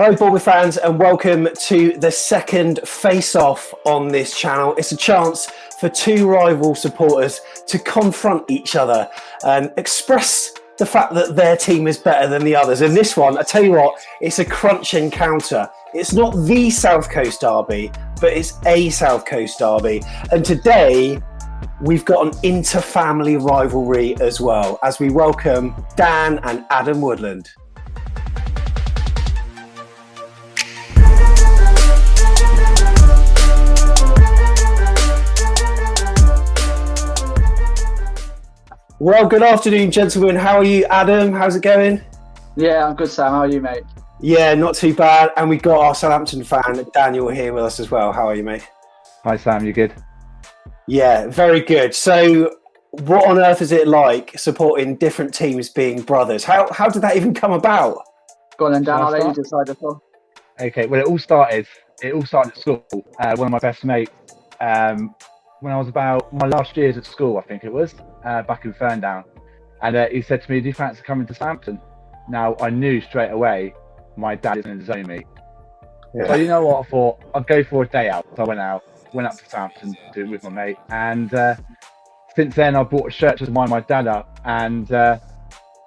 Hello Bournemouth fans and welcome to the second face-off on this channel. It's a chance for two rival supporters to confront each other and express the fact that their team is better than the others. And this one, I tell you what, it's a crunch encounter. It's not the South Coast derby, but it's a South Coast derby. And today, we've got an inter-family rivalry as well, as we welcome Dan and Adam Woodland. Well, good afternoon, gentlemen. How are you, Adam? How's it going? Yeah, I'm good, Sam. How are you, mate? Yeah, not too bad. And we've got our Southampton fan, Daniel, here with us as well. How are you, mate? Hi, Sam. You good? Yeah, very good. So what on earth is it like supporting different teams being brothers? How did that even come about? Go on then, Dan. I'll let you decide as well. Okay, well, it all started at school. One of my best mates, when I was about my last years at school, I think it was, back in Ferndown. And he said to me, do you fancy coming to Southampton? Now, I knew straight away my dad isn't in zone me. Yeah. So you know what, I thought I'd go for a day out. So I went up to Southampton to do it with my mate. And since then, I bought a shirt to wind my dad up. And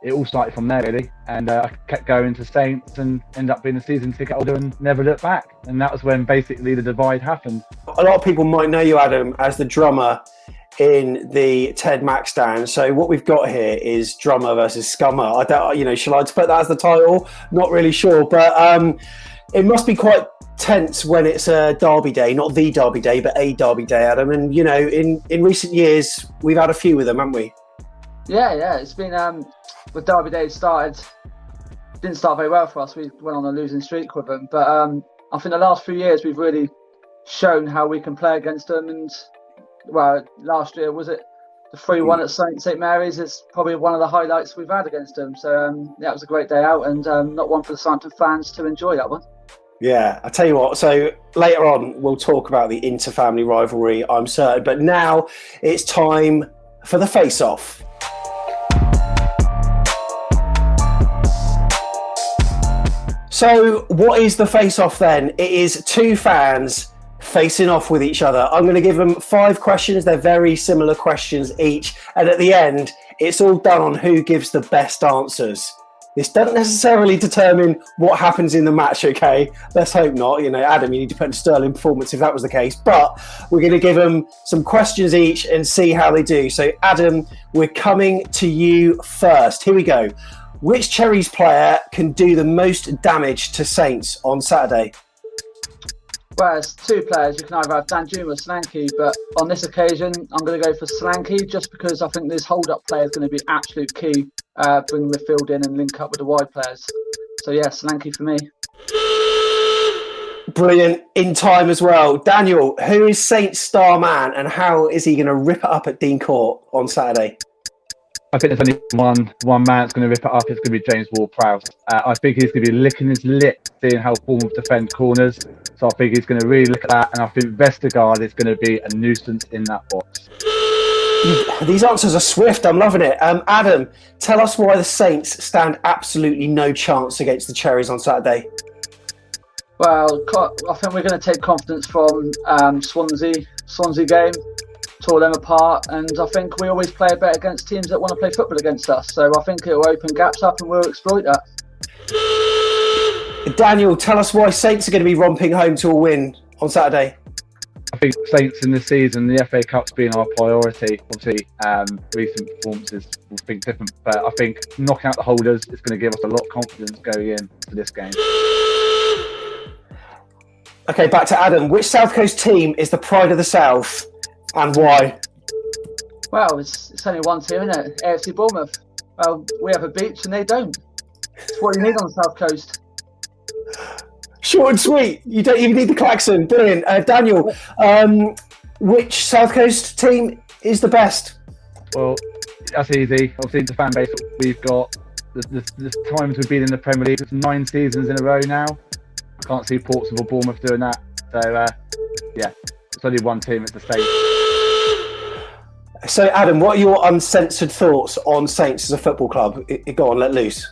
it all started from there, really. And I kept going to Saints and ended up being a season ticket holder and never looked back. And that was when basically the divide happened. A lot of people might know you, Adam, as the drummer in the Ted Mack stand. So what we've got here is drummer versus Scummer. I don't, shall I put that as the title? Not really sure, but it must be quite tense when it's a derby day, not the derby day, but a derby day, Adam. And in recent years, we've had a few with them, haven't we? Yeah. It's been with derby day didn't start very well for us. We went on a losing streak with them, but I think the last few years we've really shown how we can play against them. And well, last year was it the 3-1 at St Mary's? It's probably one of the highlights we've had against them. So yeah, it was a great day out, and not one for the Southampton fans to enjoy that one. Yeah, I tell you what, so later on we'll talk about the inter-family rivalry, I'm certain, but now it's time for the face-off. So what is the face-off then? It is two fans facing off with each other. I'm going to give them 5 questions. They're very similar questions each. And at the end, it's all done on who gives the best answers. This doesn't necessarily determine what happens in the match, okay? Let's hope not. Adam, you need to put in a sterling performance if that was the case. But we're going to give them some questions each and see how they do. So, Adam, we're coming to you first. Here we go. Which Cherries player can do the most damage to Saints on Saturday? Well, it's 2 players. You can either have Dan Juma or Slanky, but on this occasion, I'm going to go for Slanky just because I think this hold-up player is going to be absolute key, bringing midfield in and link up with the wide players. So yeah, Slanky for me. Brilliant. In time as well. Daniel, who is Saints' star man and how is he going to rip it up at Dean Court on Saturday? I think there's only one man that's going to rip it up. It's going to be James Ward-Prowse. I think he's going to be licking his lips, seeing how Bournemouth defend corners. So I think he's going to really look at that. And I think Vestergaard is going to be a nuisance in that box. These answers are swift. I'm loving it. Adam, tell us why the Saints stand absolutely no chance against the Cherries on Saturday. Well, I think we're going to take confidence from Swansea game. Tore them apart, and I think we always play better against teams that want to play football against us. So I think it will open gaps up and we'll exploit that. Daniel, tell us why Saints are going to be romping home to a win on Saturday. I think Saints in this season, the FA Cup's been our priority. Obviously, recent performances will think different, but I think knocking out the holders is going to give us a lot of confidence going into this game. Okay, back to Adam. Which South Coast team is the pride of the South? And why? Well, it's only one team, isn't it? AFC Bournemouth. Well, we have a beach and they don't. It's what you need on the South Coast. Short and sweet. You don't even need the klaxon. Brilliant. Daniel, which South Coast team is the best? Well, that's easy. Obviously, the fan base we've got, the times we've been in the Premier League, it's 9 seasons in a row now. I can't see Portsmouth or Bournemouth doing that. So, yeah, it's only one team, it's the Saints. So, Adam, what are your uncensored thoughts on Saints as a football club? Go on, let loose.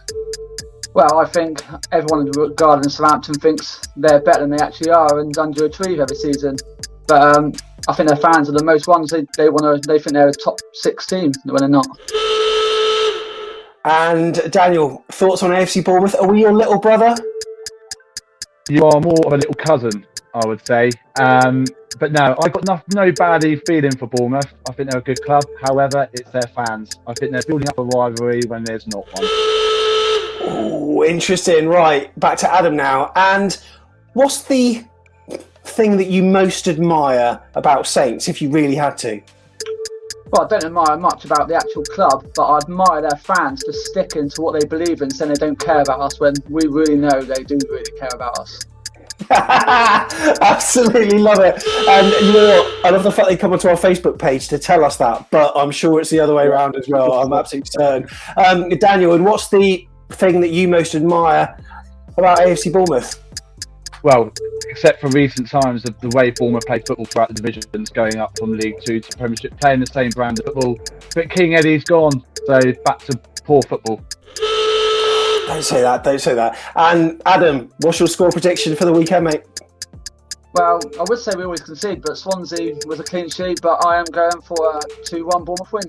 Well, I think everyone regarding Southampton thinks they're better than they actually are and underachieve every season. But I think their fans are the most ones. They think they're a top 6 team when they're not. And Daniel, thoughts on AFC Bournemouth? Are we your little brother? You are more of a little cousin, I would say. But no, I've got no bad feeling for Bournemouth. I think they're a good club. However, it's their fans. I think they're building up a rivalry when there's not one. Oh, interesting. Right, back to Adam now. And what's the thing that you most admire about Saints, if you really had to? Well, I don't admire much about the actual club, but I admire their fans for sticking to what they believe in, saying they don't care about us when we really know they do really care about us. Absolutely love it. And you know what? I love the fact they come onto our Facebook page to tell us that, but I'm sure it's the other way around as well. I'm absolutely certain. Daniel, and what's the thing that you most admire about AFC Bournemouth? Well, except for recent times of the way Bournemouth play football throughout the divisions, going up from League 2 to Premiership, playing the same brand of football. But King Eddie's gone, so back to poor football. Don't say that. And Adam, what's your score prediction for the weekend, mate? Well, I would say we always concede, but Swansea was a clean sheet, but I am going for a 2-1 Bournemouth win.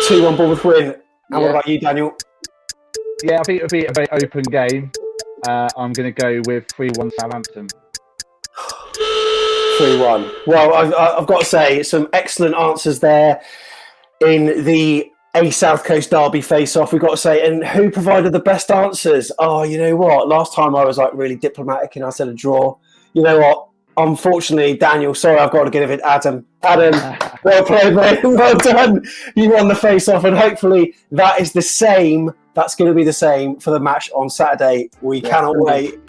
2-1 Bournemouth win. And what about you, Daniel? Yeah, I think it'll be a very open game. I'm going to go with 3-1 Southampton. 3-1. Well, I've got to say, some excellent answers there in the South Coast derby face-off, we've got to say. And who provided the best answers? Oh, you know what? Last time I was really diplomatic and I said a draw. You know what? Unfortunately, Daniel, sorry, I've got to give it Adam. Adam, well played, mate. Well done. You won the face-off, and hopefully that is the same. That's going to be the same for the match on Saturday. We cannot wait.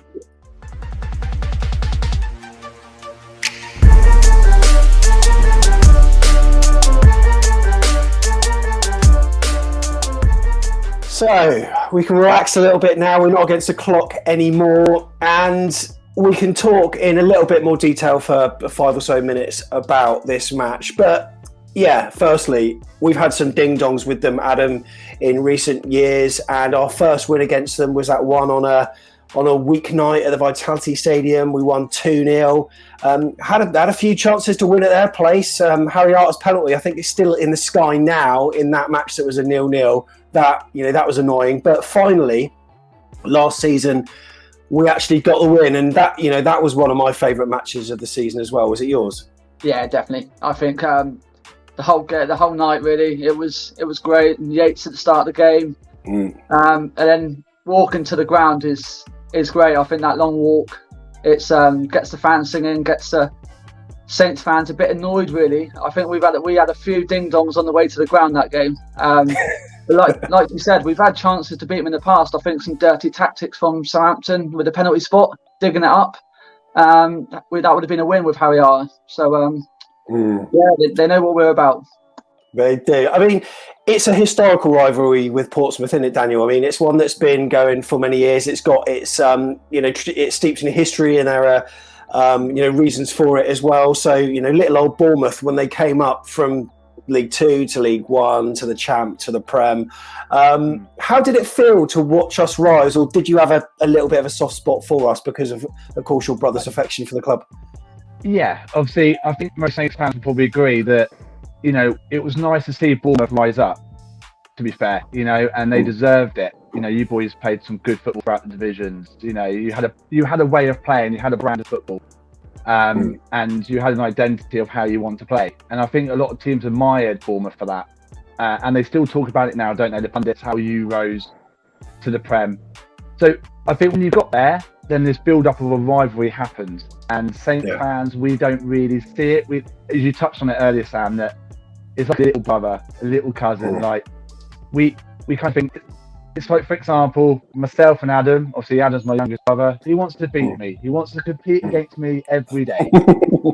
So we can relax a little bit now. We're not against the clock anymore, and we can talk in a little bit more detail for 5 or so minutes about this match. But yeah, firstly, we've had some ding-dongs with them, Adam, in recent years, and our first win against them was that one on a weeknight at the Vitality Stadium. We won 2-0. Had a few chances to win at their place. Harry Arter's penalty, I think, is still in the sky now in that match that was a 0-0. That was annoying. But finally, last season, we actually got the win, and that was one of my favourite matches of the season as well. Was it yours? Yeah, definitely. I think the whole night really, it was great. And Yates at the start of the game, and then walking to the ground is great. I think that long walk, it's gets the fans singing, gets the Saints fans a bit annoyed. Really, I think we had a few ding dongs on the way to the ground that game. But like you said, we've had chances to beat them in the past. I think some dirty tactics from Southampton with the penalty spot, digging it up. That would have been a win with Harry Arter. So they know what we're about. They do. I mean, it's a historical rivalry with Portsmouth, isn't it, Daniel? I mean, it's one that's been going for many years. It's got its it's steeped in history, and there are reasons for it as well. So little old Bournemouth, when they came up from League 2 to League 1 to the Champ to the Prem, how did it feel to watch us rise, or did you have a little bit of a soft spot for us because of course, your brother's affection for the club? Yeah, obviously, I think most Saints fans would probably agree that it was nice to see Bournemouth rise up, to be fair, and they deserved it. You boys played some good football throughout the divisions. You had a way of playing, you had a brand of football. And you had an identity of how you want to play. And I think a lot of teams admired Bournemouth for that. And they still talk about it now, don't they, the pundits, how you rose to the Prem. So I think when you got there, then this build-up of a rivalry happens. And Saints fans, we don't really see it. As you touched on it earlier, Sam, that it's like a little brother, a little cousin. Like we kind of think, it's like, for example, myself and Adam, obviously Adam's my youngest brother, he wants to beat me. He wants to compete against me every day.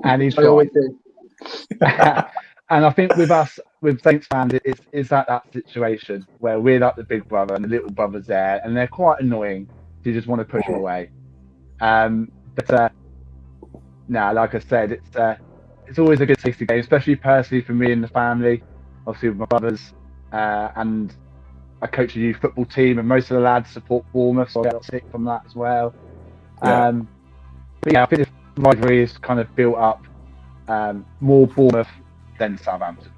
And he's always do. And I think with us, with Saints fans, it's that situation where we're like the big brother and the little brother's there, and they're quite annoying. You just want to push them away. Like I said, it's always a good tasty game, especially personally for me and the family, obviously with my brothers. And I coach a youth football team, and most of the lads support Bournemouth, so I get sick from that as well. Yeah. But yeah, I think this rivalry is kind of built up more Bournemouth than Southampton.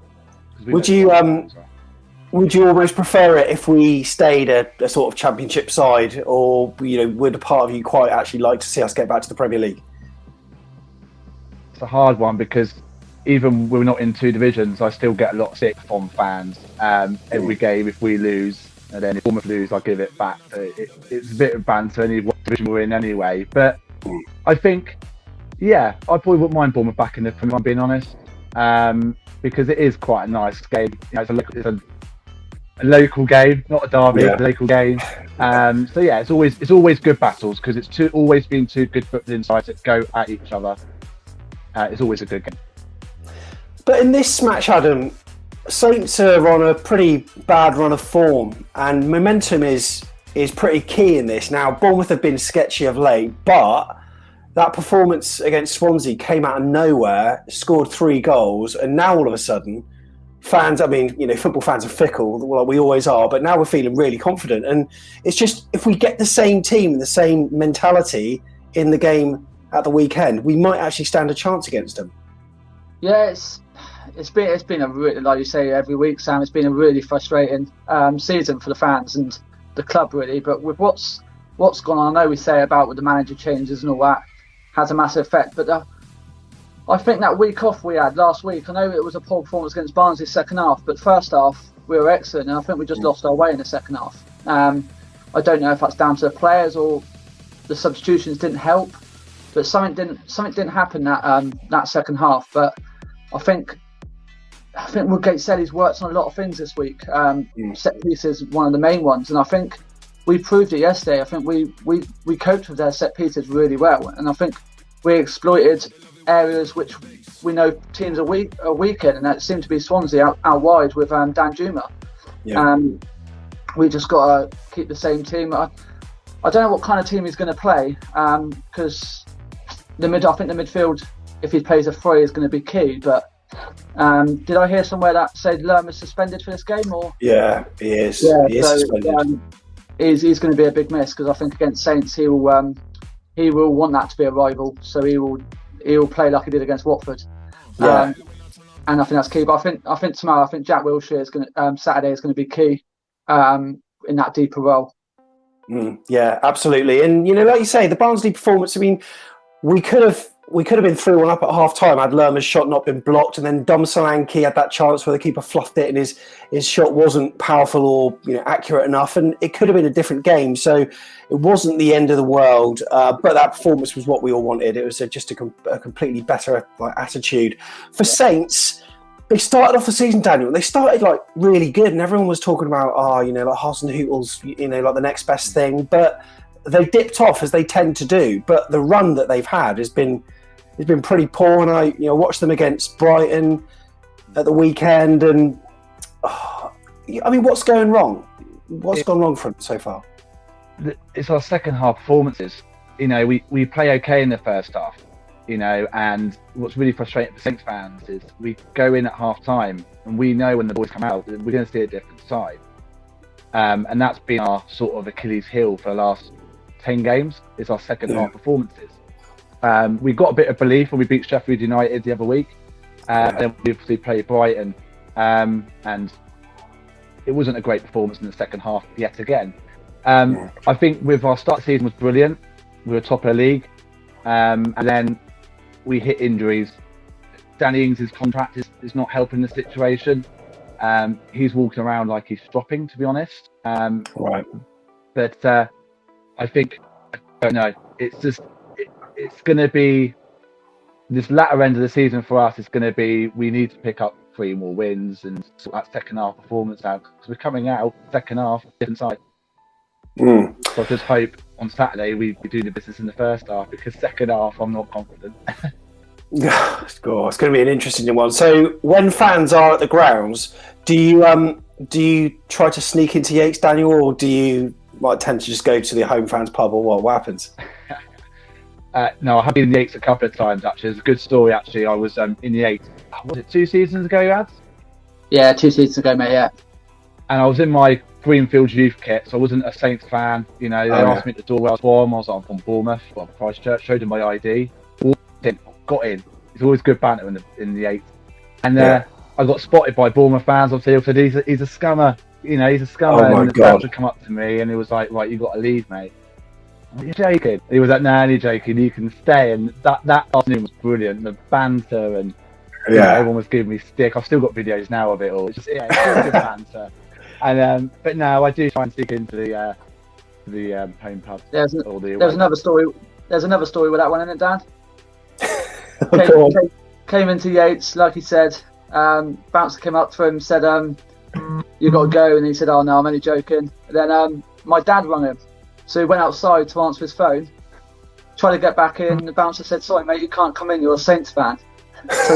Would you almost prefer it if we stayed a sort of Championship side, or would a part of you quite actually like to see us get back to the Premier League? It's a hard one because even we're not in 2 divisions, I still get a lot of sick from fans every game if we lose, and then if Bournemouth lose, I give it back. So it's a bit of banter any what division we're in anyway. But I think, yeah, I probably wouldn't mind Bournemouth back in the Premier, if I'm being honest, because it is quite a nice game. It's a local game, not a derby, a local game. So yeah, it's always good battles because it's always been 2 good footballing sides that go at each other. It's always a good game. But in this match, Adam, Saints are on a pretty bad run of form, and momentum is pretty key in this. Now, Bournemouth have been sketchy of late, but that performance against Swansea came out of nowhere, scored 3 goals, and now all of a sudden, fans, football fans are fickle, well, we always are, but now we're feeling really confident. And it's just, if we get the same team, the same mentality in the game at the weekend, we might actually stand a chance against them. Yeah, it's been a really, like you say every week, Sam. It's been a really frustrating season for the fans and the club, really. But with what's gone on, I know we say about with the manager changes and all that has a massive effect. But I think that week off we had last week, I know it was a poor performance against Barnsley second half, but first half we were excellent, and I think we just lost our way in the second half. I don't know if that's down to the players or the substitutions didn't help, but something didn't happen that second half. But I think Woodgate said he's worked on a lot of things this week. Set pieces is one of the main ones, and I think we proved it yesterday. I think we coped with their set pieces really well, and I think we exploited areas which we know teams are weak in, and that seemed to be Swansea out wide with Dan Juma. We just got to keep the same team. I don't know what kind of team he's going to play, because I think the midfield, if he plays a 3, is going to be key. But did I hear somewhere that said Lerma's suspended for this game? Or yeah, he is. Yeah, he is suspended. He's going to be a big miss, because I think against Saints he will want that to be a rival, so he will play like he did against Watford. And I think that's key. But I think tomorrow, Jack Wilshere is going to Saturday is going to be key in that deeper role. Yeah, absolutely. And like you say, the Barnsley performance, we could have been 3-1 up at half time had Lerma's shot not been blocked, and then Dom Solanke had that chance where the keeper fluffed it and his shot wasn't powerful or accurate enough, and it could have been a different game. So it wasn't the end of the world, but that performance was what we all wanted. It was just a completely better attitude. For Saints, they started off the season, Daniel. They started really good, and everyone was talking about Hasenhüttl's like the next best thing, but they dipped off as they tend to do. But the run that they've had has been pretty poor, and I watched them against Brighton at the weekend, and what's going wrong? What's gone wrong for them so far? It's our second half performances. We play okay in the first half, and what's really frustrating for Saints fans is we go in at half time and we know when the boys come out we're going to see a different side, and that's been our sort of Achilles heel for the last 10 games. Is our second half performances. We got a bit of belief when we beat Sheffield United the other week, and then we obviously played Brighton, and it wasn't a great performance in the second half yet again. I think with our start of the season was brilliant. We were top of the league, and then we hit injuries. Danny Ings' contract is not helping the situation. He's walking around like he's dropping, to be honest. Right. But I think, I don't know, it's going to be, this latter end of the season for us is going to be, we need to pick up 3 more wins and sort that second half performance out, because we're coming out second half different side. So I just hope on Saturday we do the business in the first half, because second half I'm not confident. It's going to be an interesting one. So when fans are at the grounds, do you try to sneak into Yates, Daniel, or do you tend to just go to the home fans pub, or what happens? No, I have been in the Yates a couple of times, actually. It's a good story, actually. I was in the Yates, was it 2 seasons ago, lads? Yeah, 2 seasons ago, mate, yeah. And I was in my Greenfield's youth kit, so I wasn't a Saints fan. You know, they asked me at the door where I was from. I was like, I'm from Bournemouth, well, Christchurch. Showed them my ID. Got in. It's always good banter in the 8th. And I got spotted by Bournemouth fans. Obviously, said he's a scummer. You know, he's a scummer. Oh my and the God. fans would come up to me, and he was like, "Right, you got to leave, mate." You're joking. He was like, "Nah, you're joking. You can stay." And that afternoon was brilliant. The banter and you know, everyone was giving me stick. I've still got videos now of it all. It's just it's still good banter. And but no, I do try and stick into the home pub. There's another story. There's another story with that one, isn't it, Dan? Came into Yates, like he said. Bouncer came up to him, said, "You got to go," and he said, "Oh no, I'm only joking." And then my dad rang him, so he went outside to answer his phone. Tried to get back in. The bouncer said, "Sorry, mate, you can't come in. You're a Saints fan." So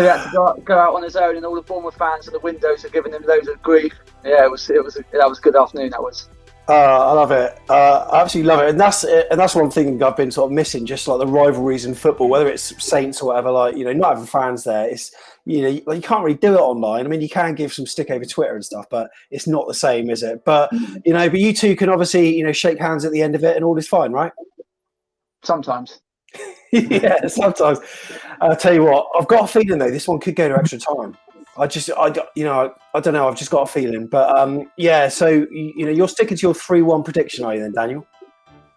he had to go out on his own, and all the Bournemouth fans at the windows are giving him loads of grief. Yeah, that was a good afternoon. That was. I love it. I absolutely love it, and that's one thing I've been sort of missing. Just like the rivalries in football, whether it's Saints or whatever. Like, you know, not having fans there, it's, you know, like, you can't really do it online. I mean, you can give some stick over Twitter and stuff, but it's not the same, is it? But you know, but you two can obviously, you know, shake hands at the end of it, and all is fine, right? Sometimes. Yeah, sometimes. I'll tell you what, I've got a feeling though this one could go to extra time. I don't know. I've just got a feeling, but yeah. So you know, you're sticking to your 3-1 prediction, are you then, Daniel?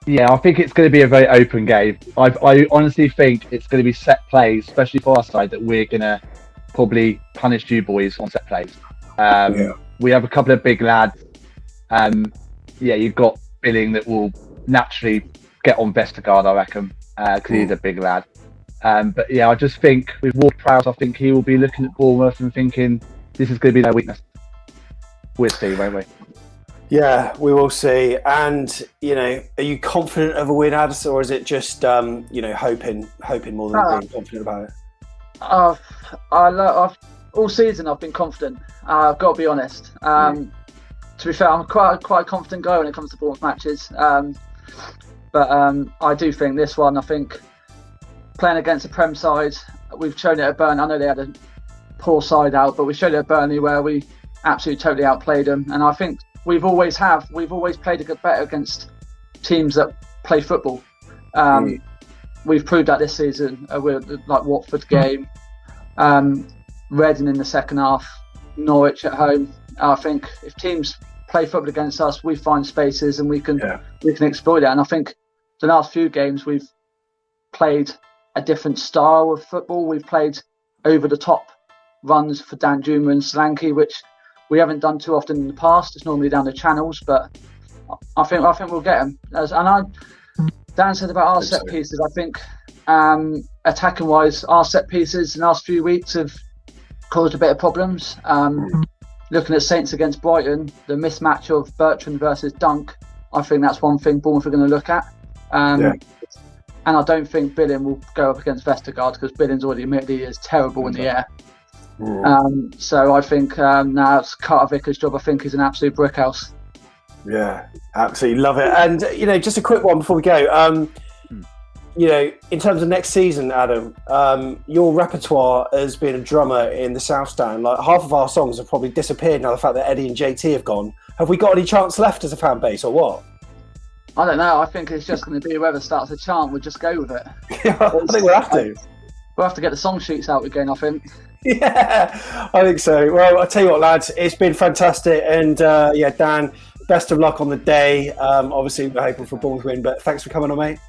Yeah, I think it's going to be a very open game. I honestly think it's going to be set plays, especially for our side, that we're going to probably punish you boys on set plays. We have a couple of big lads. You've got Billing that will naturally get on Vestergaard, I reckon, because he's a big lad. But yeah, I just think with Ward-Prowse, I think he will be looking at Bournemouth and thinking this is going to be their weakness. We'll see, won't we? Yeah, we will see. And you know, are you confident of a win, Addis, or is it just you know, hoping more than being confident about it? All season I've been confident. I've got to be honest. To be fair, I'm quite a confident guy when it comes to Bournemouth matches. But I do think this one, I think playing against a Prem side, we've shown it at Burnley. I know they had a poor side out, but we showed it at Burnley where we absolutely totally outplayed them. And I think we've always played a good better against teams that play football. We've proved that this season with like Watford game, Reading in the second half, Norwich at home. I think if teams play football against us, we find spaces and we can exploit it. And I think the last few games we've played a different style of football. We've played over the top runs for Dan Juma and Solanke, which we haven't done too often in the past. It's normally down the channels, but I think we'll get them. Dan said about our set pieces. I think attacking wise, our set pieces in the last few weeks have caused a bit of problems. Looking at Saints against Brighton, the mismatch of Bertrand versus Dunk, I think that's one thing Bournemouth are going to look at. And I don't think Billing will go up against Vestergaard because Billing's already admitted he is terrible in the air. So I think now it's Carter Vickers' job. I think he's an absolute brickhouse. Yeah, absolutely love it. And you know, just a quick one before we go. You know, in terms of next season, Adam, your repertoire as being a drummer in the South Stand, like half of our songs have probably disappeared now. The fact that Eddie and JT have gone, have we got any chance left as a fan base, or what? I don't know. I think it's just going to be whoever starts a chant, we'll just go with it. Yeah, I think we'll have to. We'll have to get the song sheets out again, I think. Yeah, I think so. Well, I'll tell you what, lads, it's been fantastic. And yeah, Dan, best of luck on the day. Obviously, we're hoping for a Bournemouth win, but thanks for coming on, mate.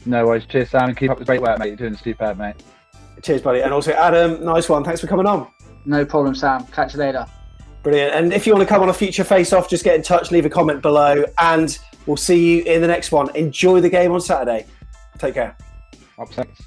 No worries. Cheers, Sam. Keep up the great work, mate. You're doing superb, mate. Cheers, buddy. And also, Adam, nice one. Thanks for coming on. No problem, Sam. Catch you later. Brilliant. And if you want to come on a future face-off, just get in touch, leave a comment below, and we'll see you in the next one. Enjoy the game on Saturday. Take care. Up Saints.